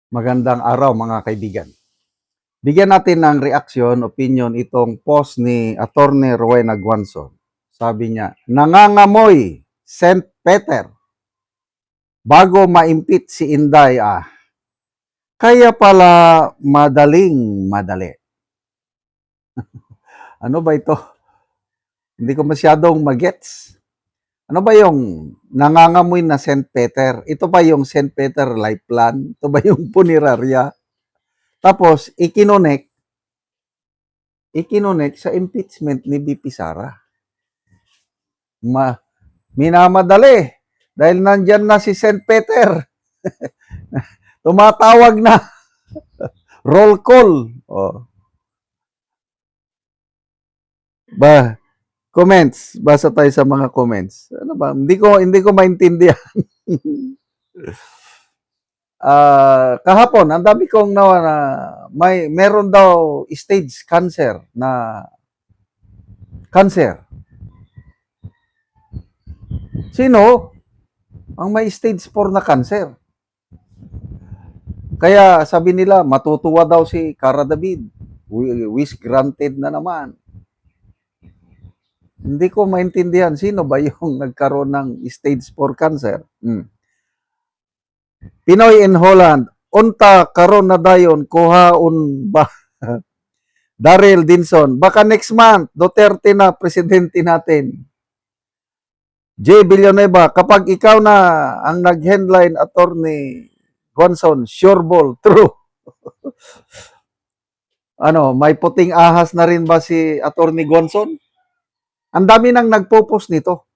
Magandang araw mga kaibigan. Bigyan natin ng reaksyon, opinion itong post ni Attorney Rowena Guanzon. Sabi niya, nangangamoy St. Peter bago ma-impeach si Inday kaya pala madali. Ano ba ito? Hindi ko masyadong magets. Ano ba yung nangangamoy na St. Peter? Ito ba yung St. Peter Life Plan? Ito ba yung punerarya? Tapos, ikinonek sa impeachment ni BP Sara. Minamadali dahil nandyan na si St. Peter. Tumatawag na. Roll call. Oh. Comments. Basa tayo sa mga comments. Ano ba? Hindi ko maintindihan. Kahapon, ang dami kong meron daw stage cancer. Sino? Ang may stage 4 na cancer. Kaya sabi nila, matutuwa daw si Cara David. Wish granted na naman. Hindi ko maintindihan sino ba yung nagkaroon ng stage 4 cancer. Pinoy in Holland, unta karon na dayon kuhaon ba? Daryl Dinson, baka next month Duterte na presidente natin. J. Villanueva, kapag ikaw na ang nag-headline Attorney Guanzon, sure ball, true. May puting ahas na rin ba si Attorney Guanzon? Ang dami nang nagpo-post nito.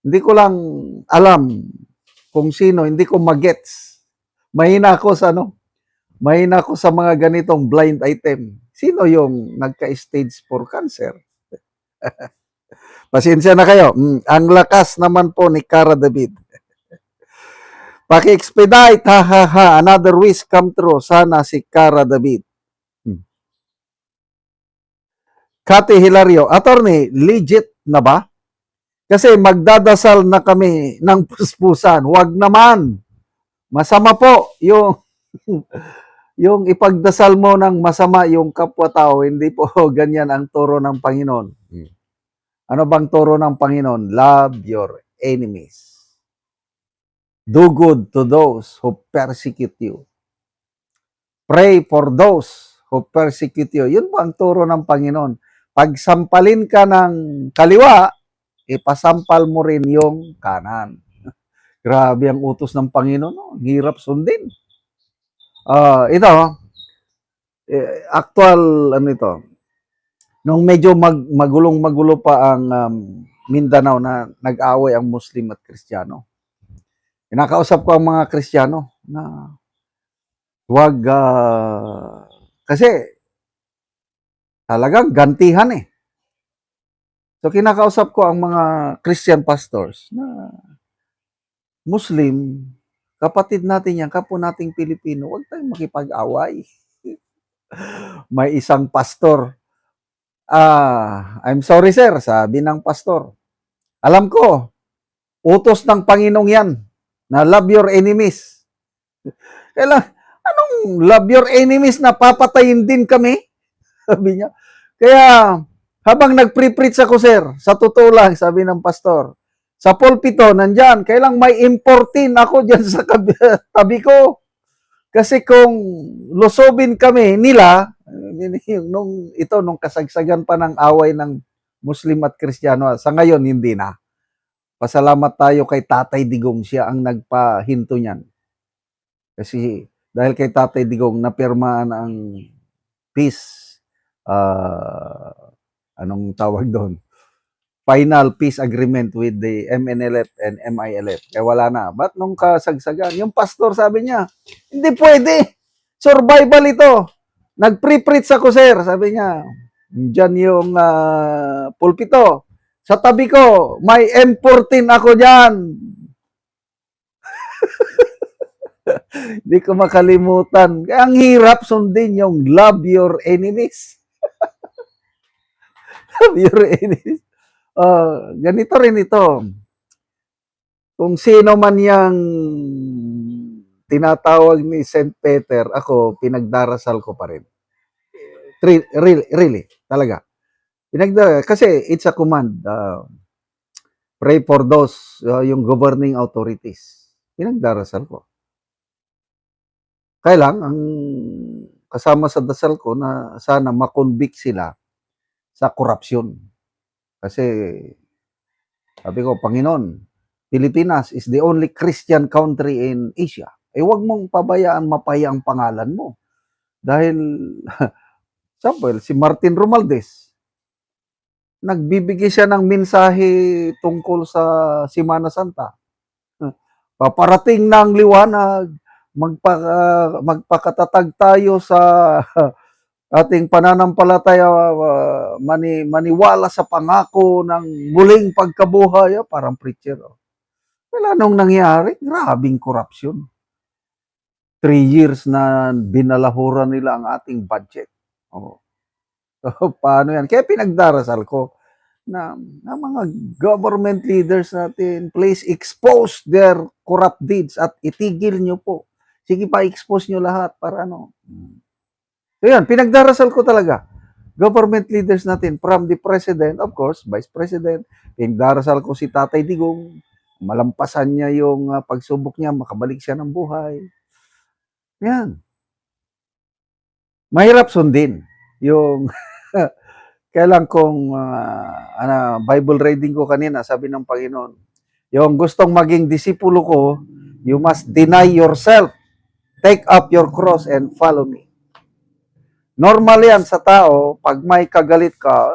Hindi ko lang alam kung sino, hindi ko magets. Mahina ako sa mga ganitong blind item. Sino yung nagka-stage 4 cancer? Pasensya na kayo. Ang lakas naman po ni Cara David. Paki-expedite, ha. Another wish come true. Sana si Cara David. Kati Hilario, attorney, legit na ba? Kasi magdadasal na kami ng puspusan. Huwag naman. Masama po yung yung ipagdasal mo ng masama yung kapwa-tao. Hindi po ganyan ang turo ng Panginoon. Ano bang turo ng Panginoon? Love your enemies. Do good to those who persecute you. Pray for those who persecute you. Yun po ang turo ng Panginoon. Pag sampalin ka ng kaliwa, ipasampal mo rin yung kanan. Grabe ang utos ng Panginoon. No? Hirap sundin. Ito, actual, nung medyo magulong-magulo pa ang Mindanao na nag-away ang Muslim at Kristiyano. Kinakausap ko ang mga Kristiyano na huwag, kasi talagang gantihan eh. So kinakausap ko ang mga Christian pastors na Muslim, kapatid natin yan, kapwa nating Pilipino, huwag tayong makipag-away. May isang pastor, I'm sorry sir, sabi ng pastor, alam ko, utos ng Panginoong yan, na love your enemies. Kailan, anong love your enemies na papatayin din kami? Sabi niya. Kaya, habang nag-pre-preach ako, sir, sa totoo lang, sabi ng pastor, sa pulpito, nandyan, kailang may importin ako dyan sa tabi ko. Kasi kung lusobin kami nila, nung kasagsagan pa ng away ng Muslim at Kristiyano, sa ngayon, hindi na. Pasalamat tayo kay Tatay Digong, siya ang nagpahinto niyan. Kasi dahil kay Tatay Digong, napirmaan ang peace, anong tawag doon? Final peace agreement with the MNLF and MILF. Kaya wala na. Ba't nung kasagsagan? Yung pastor sabi niya, hindi pwede. Survival ito. Nag-pre-preach ako, sir. Sabi niya, dyan yung pulpito. Sa tabi ko, may M14 ako dyan. Hindi ko makalimutan. Ang hirap sundin yung love your enemies. Love your enemies. Ganito rin ito. Kung sino man yang tinatawag ni Saint Peter, ako, pinagdarasal ko pa rin. Really, talaga. Kasi it's a command. Pray for those, yung governing authorities. Pinagdarasal ko. Kaya lang, ang kasama sa dasal ko na sana makonvict sila sa korupsyon. Kasi, sabi ko, Panginoon, Pilipinas is the only Christian country in Asia. Huwag mong pabayaan mapaya ang pangalan mo. Dahil, example, si Martin Romualdez, nagbibigay siya ng mensahe tungkol sa Semana Santa. Paparating na ang liwanag, magpakatatag tayo sa ating pananampalataya, maniwala sa pangako ng muling pagkabuhay. Parang preacher. Wala nung nangyari, grabing korupsyon. 3 years na binalahuran nila ang ating budget. Paano yan? Kaya pinagdarasal ko na mga government leaders natin, please expose their corrupt deeds at itigil nyo po. Sige pa, expose nyo lahat para ano. So yan, pinagdarasal ko talaga. Government leaders natin, from the President, of course, Vice President, pinagdarasal ko si Tatay Digong, malampasan niya yung pagsubok niya, makabalik siya ng buhay. Yan. Mahirap sundin yung kailan kung Bible reading ko kanina, sabi ng Panginoon, yung gustong maging disipulo ko, you must deny yourself, take up your cross and follow me. Normal yan sa tao, pag may kagalit ka,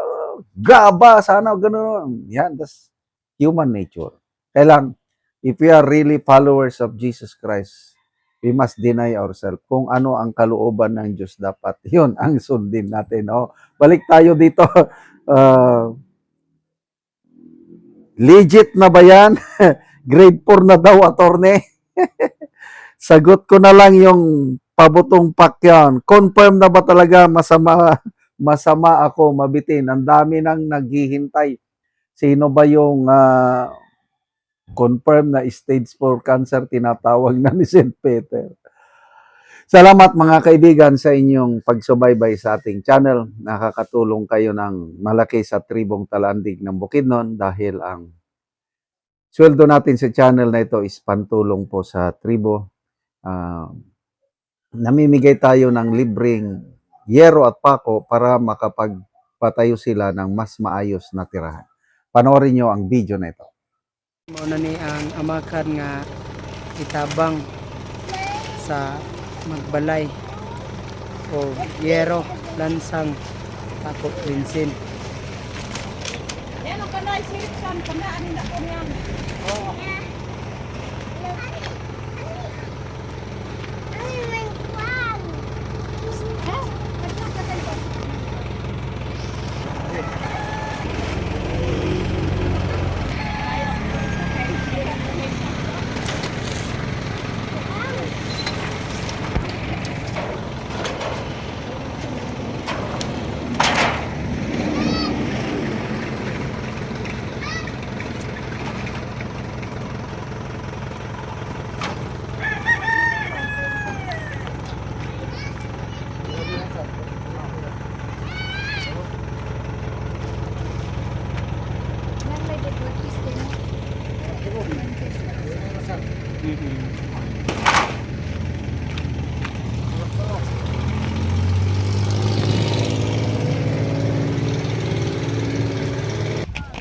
gaba, sana, gano'n. Yan, that's human nature. Kailan, if we are really followers of Jesus Christ, we must deny ourselves. Kung ano ang kalooban ng Diyos, dapat yun ang sundin natin. Balik tayo dito. Legit na ba yan? Grade 4 na daw, attorney. Sagot ko na lang yung pabutong pakyan. Confirm na ba talaga masama ako mabitin? Ang dami nang naghihintay. Sino ba yung confirm na stage 4 cancer tinatawag na ni St. Peter? Salamat mga kaibigan sa inyong pagsubaybay sa ating channel. Nakakatulong kayo ng malaki sa tribong Talandig ng Bukidnon dahil ang sweldo natin sa channel na ito is pantulong po sa tribo. Namimigay tayo ng libreng yero at pako para makapagpatayo sila ng mas maayos na tirahan. Panoorin nyo ang video na ito. Muna ni ang amakan nga itabang sa magbalay o yero lansang pako rinsin. Yan ang kanay siripsan, kanaan nila ko niyan. Oo.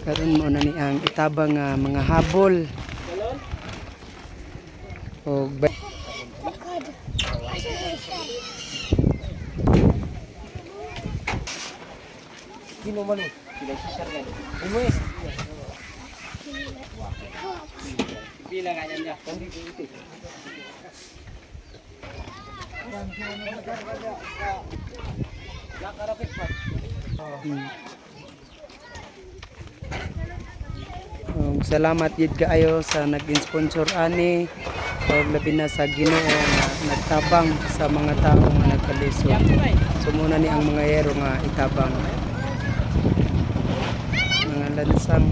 Karon mo na ni ang itabang mga habol o Sino man eh? Sila si Shargan. Umuwi. Pila nga yan niya. salamat yun kaayo sa nag-sponsor ani o labi na sa Ginoo nga nagtabang sa mga tao nga nagkalisod. So muna ni ang mga yero nga itabang mga lansang